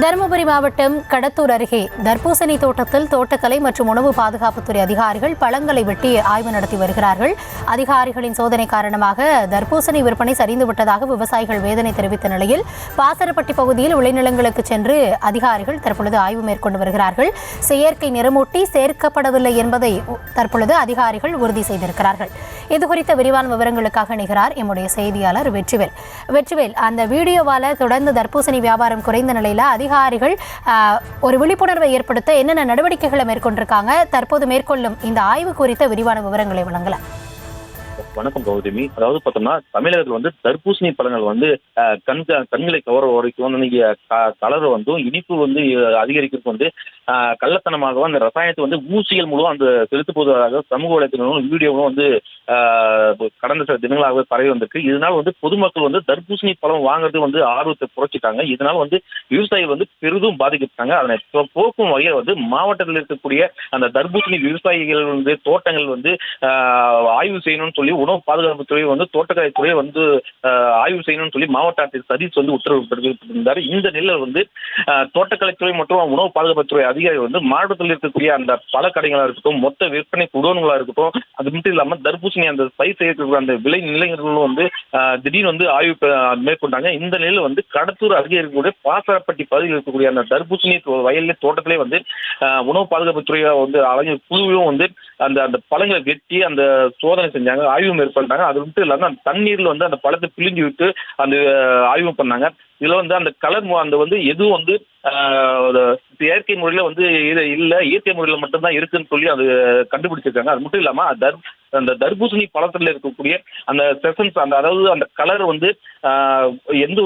தருமபுரி மாவட்டம் கடத்தூர் அருகே தர்பூசணி தோட்டத்தில் தோட்டக்கலை மற்றும் உணவு பாதுகாப்புத்துறை அதிகாரிகள் பழங்களை வெட்டி ஆய்வு நடத்தி வருகிறார்கள். அதிகாரிகளின் சோதனை காரணமாக தர்பூசணி விற்பனை சரிந்துவிட்டதாக விவசாயிகள் வேதனை தெரிவித்த நிலையில் பாசரப்பட்டி பகுதியில் விளைநிலங்களுக்கு சென்று அதிகாரிகள் தற்பொழுது ஆய்வு மேற்கொண்டு வருகிறார்கள். செயற்கை நிறமூட்டி சேர்க்கப்படவில்லை என்பதை தற்பொழுது அதிகாரிகள் உறுதி செய்திருக்கிறார்கள். இதுகுறித்த விரிவான விவரங்களுக்காக நிகரார் எம்முடைய செய்தியாளர் வெற்றிவேல். அந்த வீடியோவால தொடர்ந்து தர்பூசணி வியாபாரம் குறைந்த நிலையில அதிகாரிகள் ஒரு விழிப்புணர்வை ஏற்படுத்த என்னென்ன நடவடிக்கைகளை மேற்கொண்டிருக்காங்க, தற்போது மேற்கொள்ளும் இந்த ஆய்வு குறித்த விரிவான விவரங்களை வழங்கலாம். வணக்கம் கௌதமி. அதாவது பார்த்தோம்னா தமிழகத்தில் தர்பூசணி பழங்கள் கண்களை கவர வரைக்கும் கலர் இனிப்பு அதிகரிக்கிறதுக்கு கள்ளத்தனமாக அந்த ரசாயனத்தை ஊசிகள் மூலம் அந்த செலுத்து போவதாக சமூக வலைத்தளங்களும் வீடியோவும் கடந்த சில தினங்களாக பரவி வந்திருக்கு. இதனால் பொதுமக்கள் தர்பூசணி பழம் வாங்குறது ஆர்வத்தை குறைச்சிட்டாங்க. இதனால் விவசாயிகள் பெரிதும் பாதிக்கப்பட்டாங்க. அதனை போக்கும் வகையில் மாவட்டத்தில் இருக்கக்கூடிய அந்த தர்பூசணி விவசாயிகள் தோட்டங்கள் ஆய்வு செய்யணும்னு சொல்லி உணவு பாதுகாப்புத்துறை தோட்டக்கலைத்துறை ஆய்வு செய்யணும்னு சொல்லி மாவட்ட ஆட்சியர் சதீஷ் உத்தரவு பிறப்பித்திருந்தார். இந்த நிலையில் தோட்டக்கலைத்துறை மற்றும் உணவு பாதுகாப்புத்துறை அதிகாரிகள் மாவட்டத்தில் இருக்கக்கூடிய அந்த பல கடைகளா இருக்கட்டும், மொத்த விற்பனை குடோன்களா இருக்கட்டும், அது மட்டும் இல்லாம தர்பூசணி அந்த பயிர் செய்யக்கூடிய அந்த விலை நிலையங்களும் திடீர்னு ஆய்வு மேற்கொண்டாங்க. இந்த நிலையில் கடத்தூர் அருகே இருக்கக்கூடிய பாசரப்பட்டி பகுதியில் இருக்கக்கூடிய அந்த தர்பூசணி வயல்ல தோட்டத்திலே உணவு பாதுகாப்புத்துறை அலைஞர் குழுவும் அந்த பழங்களை வெட்டி அந்த சோதனை செஞ்சாங்க, ஆய்வு மேற்கொண்டாங்க. அது மட்டும் இல்லாம அந்த தண்ணீர்ல அந்த பழத்தை பிழிஞ்சு விட்டு அந்த ஆய்வு பண்ணாங்க. இதுல அந்த கலர் எதுவும் செயற்கை முறையில இது இல்ல, இயற்கை முறையில மட்டும்தான் இருக்குன்னு சொல்லி அது கண்டுபிடிச்சிருக்காங்க. அது மட்டும் இல்லாம அந்த தர்பூசணி பழத்துல இருக்கக்கூடிய அந்த செசன்ஸ் அதாவது அந்த கலர் எந்த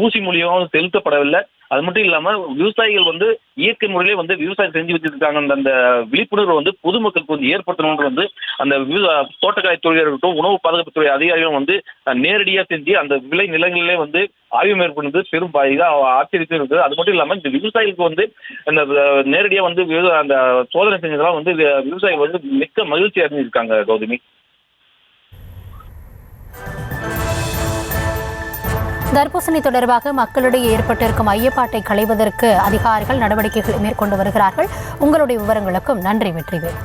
ஊசி மூலியமாக செலுத்தப்படவில்லை. அது மட்டும் இல்லாம விவசாயிகள் இயற்கை முறையிலே விவசாயம் செஞ்சு வச்சிருக்காங்க. அந்த விழிப்புணர்வு பொதுமக்களுக்கு ஏற்படுத்தணும்னு அந்த தோட்டக்கலைத்துறையாக இருக்கட்டும், உணவு பாதுகாப்புத்துறை அதிகாரிகளும் நேரடியா செஞ்சு அந்த விளை நிலங்களிலே ஆய்வு மேற்கொண்டு பெரும் ஆச்சரியத்தையும் இருக்குது. அது மட்டும் இல்லாம இந்த விவசாயிகளுக்கு அந்த நேரடியா அந்த சோதனை செஞ்சதெல்லாம் விவசாயிகள் மிக்க மகிழ்ச்சி அடைஞ்சிருக்காங்க கௌதமி. தர்பூசணி தொடர்பாக மக்களிடையே ஏற்பட்டிருக்கும் ஐயப்பாட்டை களைவதற்கு அதிகாரிகள் நடவடிக்கைகளை மேற்கொண்டு வருகிறார்கள். உங்களுடைய விவரங்களுக்கும் நன்றி வெற்றிவேல்.